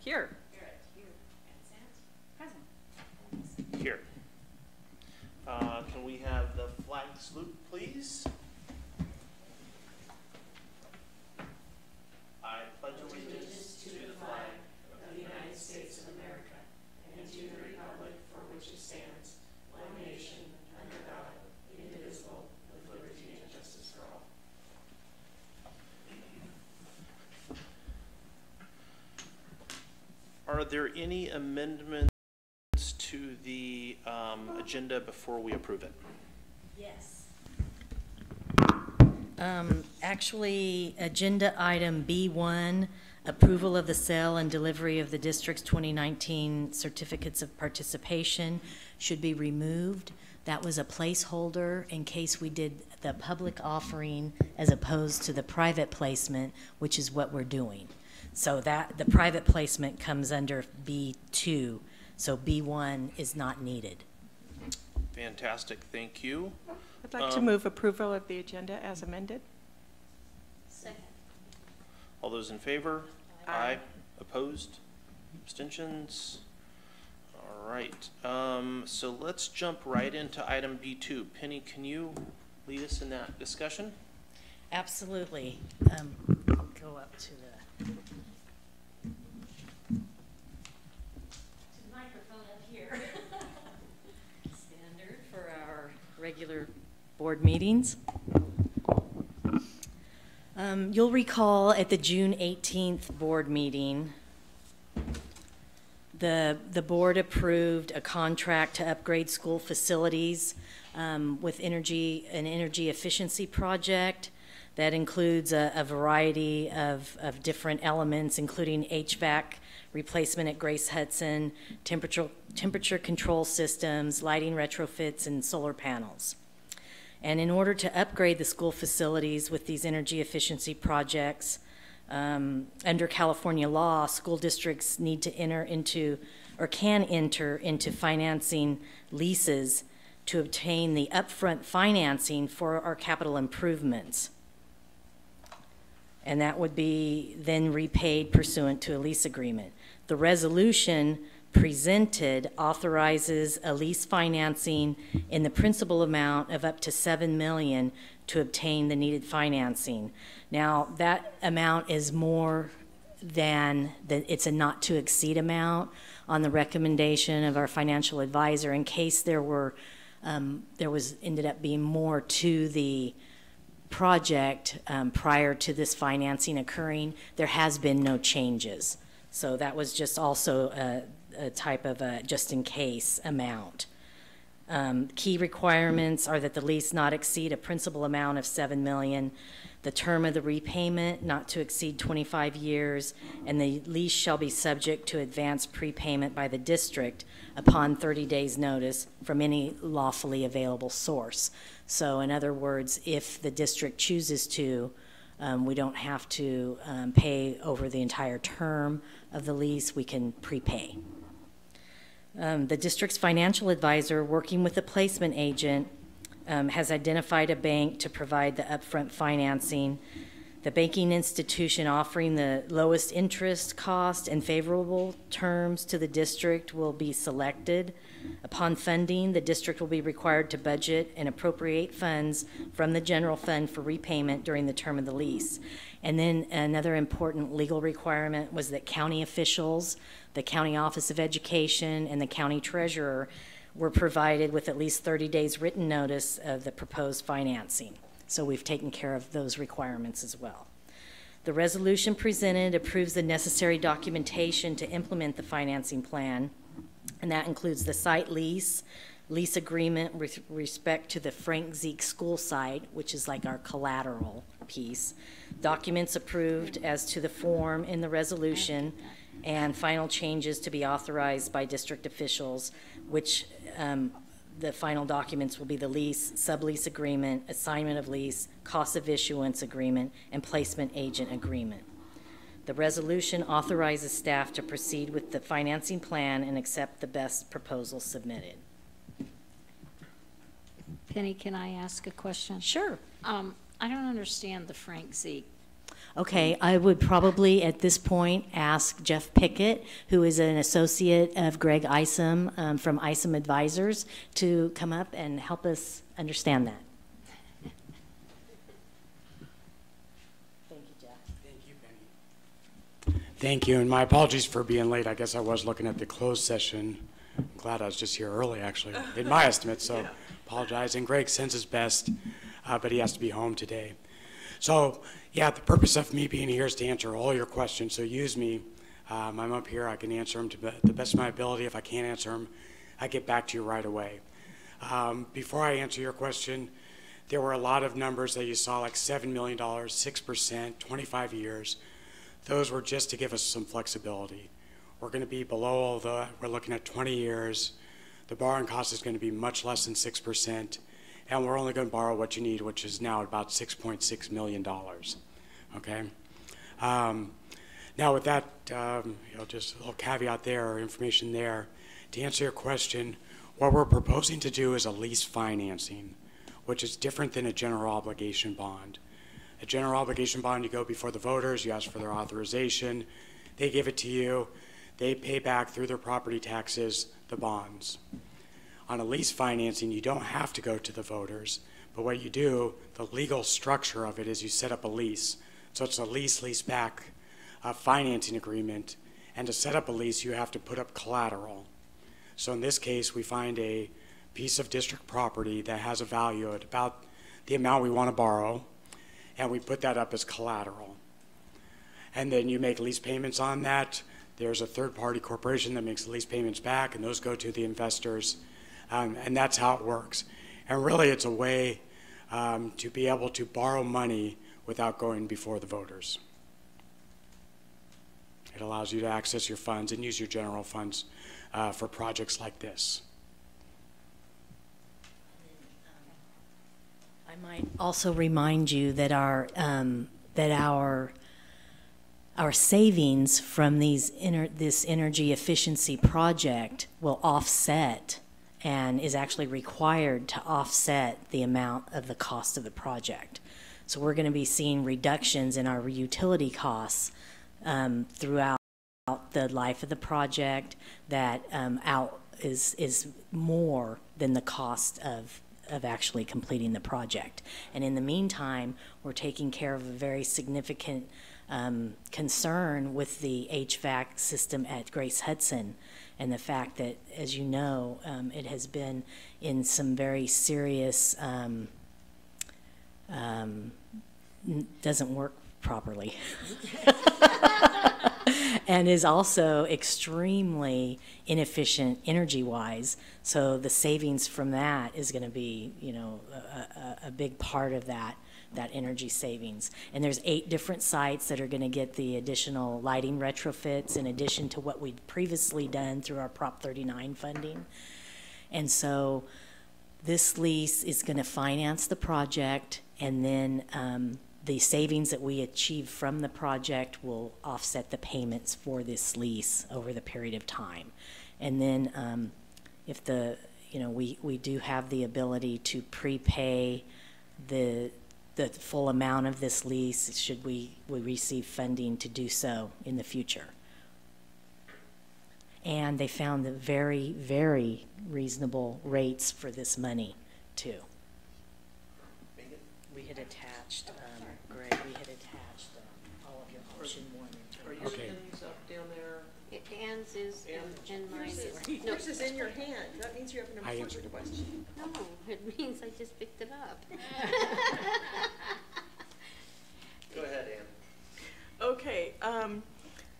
Here. Here. Can we have the flag salute, please? I pledge allegiance to the flag of the United States of America and to the republic for which it stands, one nation, under God, indivisible, with liberty and justice for all. Are there any amendments to the agenda before we approve it? Yes. Actually, agenda item B1, approval of the sale and delivery of the district's 2019 certificates of participation, should be removed. That was a placeholder in case we did the public offering as opposed to the private placement, which is what we're doing. So that the private placement comes under B2, so B1 is not needed. Fantastic, thank you. I'd like to move approval of the agenda as amended. Second. All those in favor? Aye. Opposed? Abstentions? All right. So let's jump right into item B2. Penny, can you lead us in that discussion? Absolutely. I'll go up to the microphone up here. Standard for our regular board meetings. You'll recall at the June 18th board meeting, the board approved a contract to upgrade school facilities with an energy efficiency project that includes a variety of different elements, including HVAC replacement at Grace Hudson, temperature control systems, lighting retrofits, and solar panels. And in order to upgrade the school facilities with these energy efficiency projects, under California law, school districts need to enter into, or can enter into financing leases to obtain the upfront financing for our capital improvements. And that would be then repaid pursuant to a lease agreement. The resolution presented authorizes a lease financing in the principal amount of up to $7 million to obtain the needed financing. Now, that amount is more than it's a not to exceed amount on the recommendation of our financial advisor in case there ended up being more to the project prior to this financing occurring. There has been no changes. So that was just also a type of a just in case amount. Key requirements are that the lease not exceed a principal amount of $7 million, the term of the repayment not to exceed 25 years, and the lease shall be subject to advance prepayment by the district upon 30 days notice from any lawfully available source. So in other words, if the district chooses to, we don't have to pay over the entire term of the lease, we can prepay. The district's financial advisor, working with the placement agent, has identified a bank to provide the upfront financing. The banking institution offering the lowest interest cost and favorable terms to the district will be selected. Upon funding, the district will be required to budget and appropriate funds from the general fund for repayment during the term of the lease. And then another important legal requirement was that county officials, the County Office of Education, and the county treasurer were provided with at least 30 days written notice of the proposed financing. So we've taken care of those requirements as well. The resolution presented approves the necessary documentation to implement the financing plan, and that includes the site lease agreement with respect to the Frank Zeke school site, which is like our collateral piece, documents approved as to the form in the resolution, and final changes to be authorized by district officials, which the final documents will be the lease, sublease agreement, assignment of lease, cost of issuance agreement, and placement agent agreement. The resolution authorizes staff to proceed with the financing plan and accept the best proposal submitted. Penny, can I ask a question? Sure. I don't understand the Frank Zeke. Okay, I would probably at this point ask Jeff Pickett, who is an associate of Greg Isom from Isom Advisors, to come up and help us understand that. Thank you, Jeff. Thank you, Penny. Thank you, and my apologies for being late. I guess I was looking at the closed session. I'm glad I was just here early, actually, in my estimate, so yeah. Apologize. And Greg sends his best, but he has to be home today. So, yeah, the purpose of me being here is to answer all your questions, so use me. I'm up here. I can answer them to the best of my ability. If I can't answer them, I get back to you right away. Before I answer your question, there were a lot of numbers that you saw, like $7 million, 6%, 25 years. Those were just to give us some flexibility. We're going to be below all that. We're looking at 20 years. The borrowing cost is going to be much less than 6%. And we're only going to borrow what you need, which is now about $6.6 million, okay? Now with that, just a little caveat there, or information there. To answer your question, what we're proposing to do is a lease financing, which is different than a general obligation bond. A general obligation bond, you go before the voters, you ask for their authorization, they give it to you, they pay back through their property taxes the bonds. On a lease financing, you don't have to go to the voters, but what you do, the legal structure of it is you set up a lease. So it's a lease-back financing agreement, and to set up a lease, you have to put up collateral. So in this case, we find a piece of district property that has a value at about the amount we want to borrow, and we put that up as collateral. And then you make lease payments on that. There's a third-party corporation that makes the lease payments back, and those go to the investors. And that's how it works. And really, it's a way to be able to borrow money without going before the voters. It allows you to access your funds and use your general funds for projects like this. I might also remind you that our savings from this energy efficiency project will offset and is actually required to offset the amount of the cost of the project. So we're going to be seeing reductions in our utility costs throughout the life of the project that is more than the cost of actually completing the project. And in the meantime, we're taking care of a very significant concern with the HVAC system at Grace Hudson, and the fact that, as you know, it has been in some very serious, doesn't work properly, and is also extremely inefficient energy-wise. So the savings from that is going to be, a big part of that energy savings. And there's 8 different sites that are going to get the additional lighting retrofits in addition to what we'd previously done through our Prop 39 funding. And so this lease is going to finance the project, and then the savings that we achieve from the project will offset the payments for this lease over the period of time. And then if we do have the ability to prepay the full amount of this lease should we receive funding to do so in the future. And they found the very, very reasonable rates for this money too. We had attached, Greg, all of your option 1 and 2. Are your hands up down there? Anne's is in mine. No, this is in your hand. That means you have an important question. No, it means I just picked it up. Go ahead, Anne. Okay.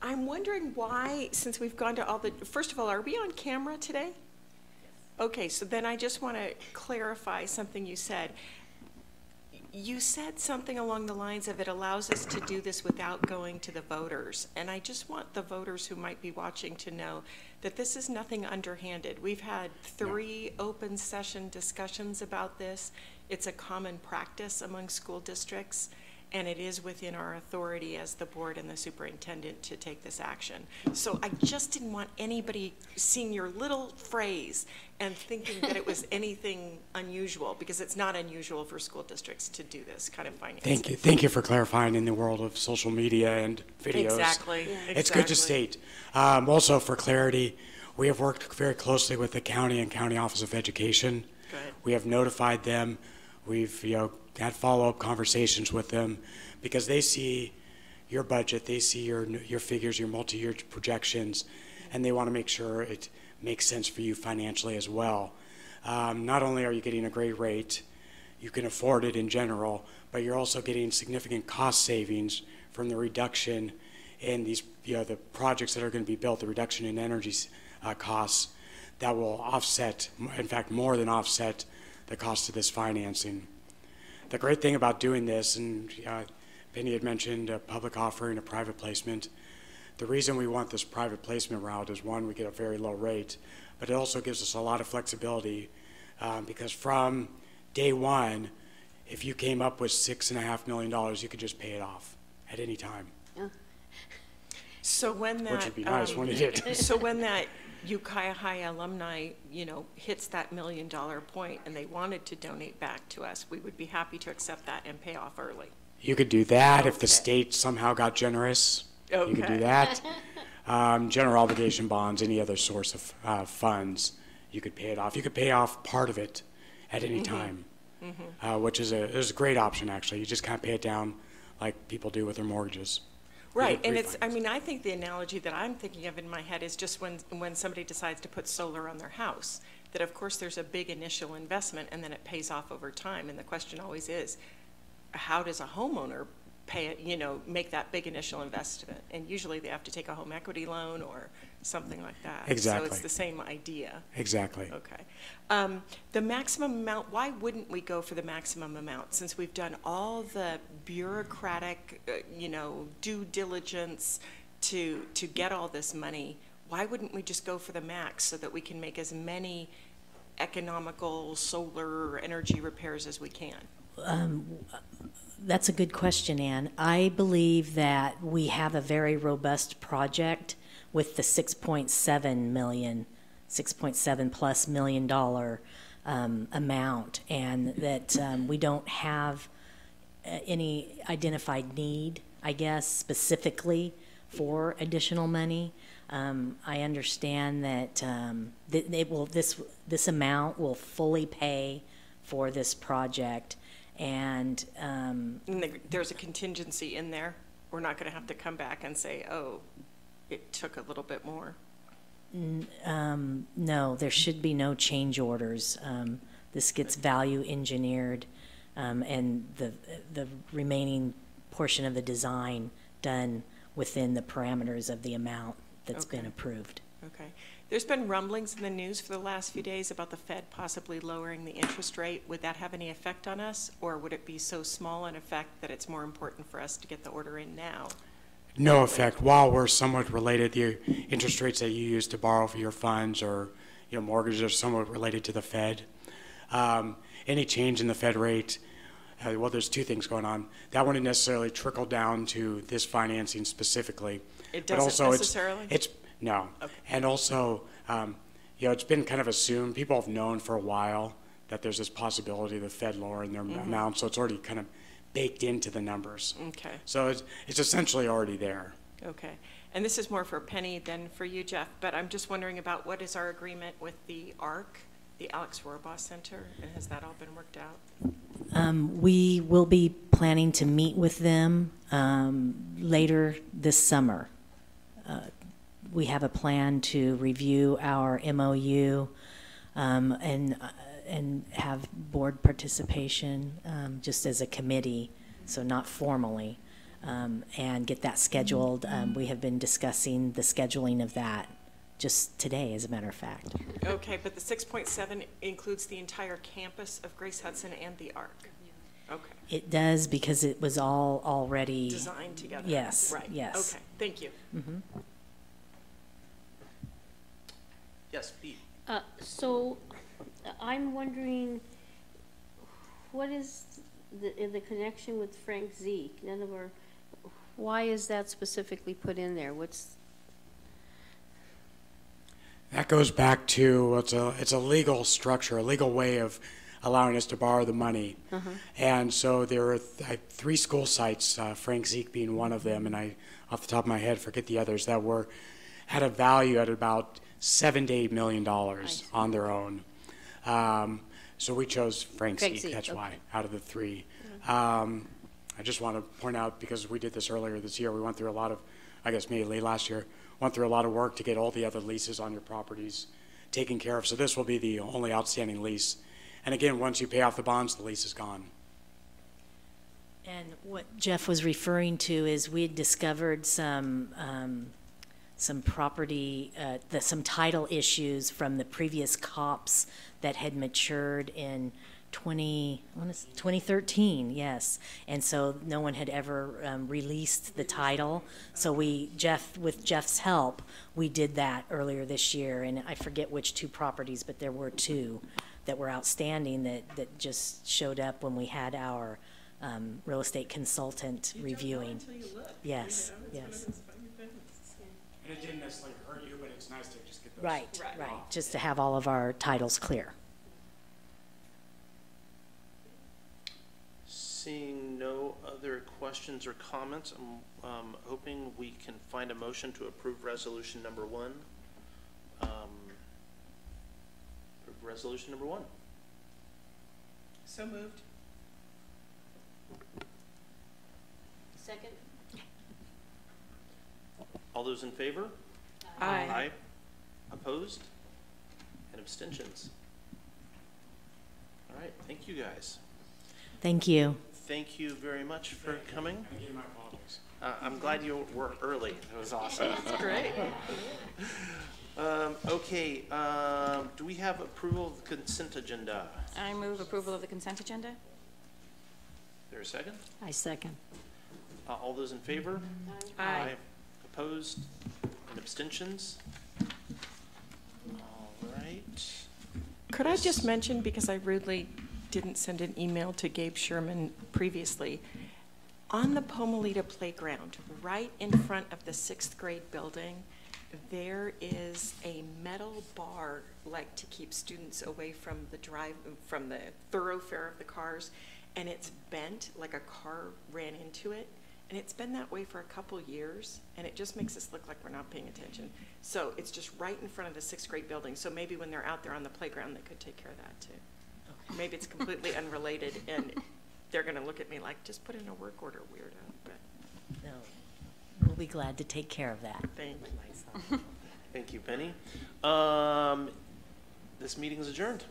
I'm wondering why, since we've gone to all the, first of all, are we on camera today? Yes. Okay, so then I just want to clarify something you said. You said something along the lines of it allows us to do this without going to the voters. And I just want the voters who might be watching to know that this is nothing underhanded. We've had 3 open session discussions about this. It's a common practice among school districts. and it is within our authority as the board and the superintendent to take this action. So I just didn't want anybody seeing your little phrase and thinking that it was anything unusual, because it's not unusual for school districts to do this kind of financing. Thank you for clarifying in the world of social media and videos. Exactly. It's good to state. Also, for clarity, we have worked very closely with the county and County Office of Education. Good. We have notified them. We've had follow-up conversations with them, because they see your budget, they see your figures, your multi-year projections, and they want to make sure it makes sense for you financially as well. Not only are you getting a great rate, you can afford it in general, but you're also getting significant cost savings from the reduction in these, the projects that are going to be built, the reduction in energy costs that will offset, in fact, more than offset the cost of this financing. The great thing about doing this, and Penny had mentioned a public offering, a private placement. The reason we want this private placement route is, one, we get a very low rate, but it also gives us a lot of flexibility, because from day one, if you came up with $6.5 million, you could just pay it off at any time. So when that, which would be nice when it did. So when that Ukiah High alumni, hits that $1 million point and they wanted to donate back to us, we would be happy to accept that and pay off early. You could do that if the Okay. state somehow got generous. You could Okay. do that. General obligation bonds, any other source of funds, you could pay it off. You could pay off part of it at any time, which is a great option, actually. You just kind of pay it down like people do with their mortgages. Right, and refinance. I think the analogy that I'm thinking of in my head is just when somebody decides to put solar on their house, that of course there's a big initial investment and then it pays off over time. And the question always is, how does a homeowner pay it, make that big initial investment? And usually they have to take a home equity loan or something like that. Exactly. So it's the same idea. Exactly. Okay. The maximum amount, why wouldn't we go for the maximum amount? Since we've done all the bureaucratic, due diligence to get all this money, why wouldn't we just go for the max so that we can make as many economical solar energy repairs as we can? That's a good question, Ann. I believe that we have a very robust project with the 6.7 plus million dollar amount, and that we don't have any identified need, I guess, specifically for additional money. I understand that this amount will fully pay for this project, and There's a contingency in there. We're not going to have to come back and say, oh, it took a little bit more. no, there should be no change orders. This gets value engineered, and the remaining portion of the design done within the parameters of the amount that's been Okay. approved. Okay. There's been rumblings in the news for the last few days about the Fed possibly lowering the interest rate. Would that have any effect on us, or would it be so small an effect that it's more important for us to get the order in now? No effect. While we're somewhat related, the interest rates that you use to borrow for your funds or mortgages are somewhat related to the Fed. Any change in the Fed rate, well, there's two things going on. That wouldn't necessarily trickle down to this financing specifically. It but doesn't also necessarily? No. Okay. And also, it's been kind of assumed, people have known for a while that there's this possibility of the Fed lowering their amount, so it's already kind of baked into the numbers. Okay. So it's essentially already there. Okay. And this is more for Penny than for you, Jeff, but I'm just wondering about what is our agreement with the ARC, the Alex Rohrbaugh Center, and has that all been worked out? We will be planning to meet with them later this summer. We have a plan to review our MOU and have board participation just as a committee, so not formally, and get that scheduled. We have been discussing the scheduling of that just today, as a matter of fact. Okay, but the 6.7 includes the entire campus of Grace Hudson and the ARC? Okay. It does, because it was all already Designed together? Yes, Right. yes. Okay, thank you. Yes, Pete. So I'm wondering, what is the connection with Frank Zeke, in other words, why is that specifically put in there? That goes back to, it's a legal structure, a legal way of allowing us to borrow the money. And so there are 3 school sites, Frank Zeke being one of them, and I, off the top of my head, forget the others, that had a value at about $7 to $8 million on their own. So we chose Frank Zeke, that's why, out of the 3. I just want to point out, because we did this earlier this year, we went through a lot of, I guess maybe last year, went through a lot of work to get all the other leases on your properties taken care of. So this will be the only outstanding lease. And again, once you pay off the bonds, the lease is gone. And what Jeff was referring to is we had discovered some property, some title issues from the previous COPs that had matured in 2013, yes. And so no one had ever released the title. So with Jeff's help, we did that earlier this year. And I forget which 2 properties, but there were 2 that were outstanding that just showed up when we had our real estate consultant reviewing. Yes, yes. And it didn't necessarily hurt you, but it's nice to just get those. Right, just to have all of our titles clear. Seeing no other questions or comments, I'm hoping we can find a motion to approve resolution number 1. Resolution number 1. So moved. Second? All those in favor? Aye. Opposed? And abstentions? All right, thank you guys. Thank you. Thank you very much for coming. And again, my apologies. I'm glad you were early. It was awesome. That's great. Okay, do we have approval of the consent agenda? I move approval of the consent agenda. Is there a second? I second. All those in favor? Aye. Opposed? And abstentions? All right. Could I just mention, because I rudely didn't send an email to Gabe Sherman previously, on the Pomalita playground, right in front of the 6th grade building, there is a metal bar, like to keep students away from the thoroughfare of the cars, and it's bent like a car ran into it, and it's been that way for a couple years, and it just makes us look like we're not paying attention. So it's just right in front of the 6th grade building, so maybe when they're out there on the playground, they could take care of that too. Okay. Maybe it's completely unrelated, and they're gonna look at me like, just put in a work order, weirdo, but. No, we'll be glad to take care of that. Thank you. Thank you, Penny. This meeting is adjourned.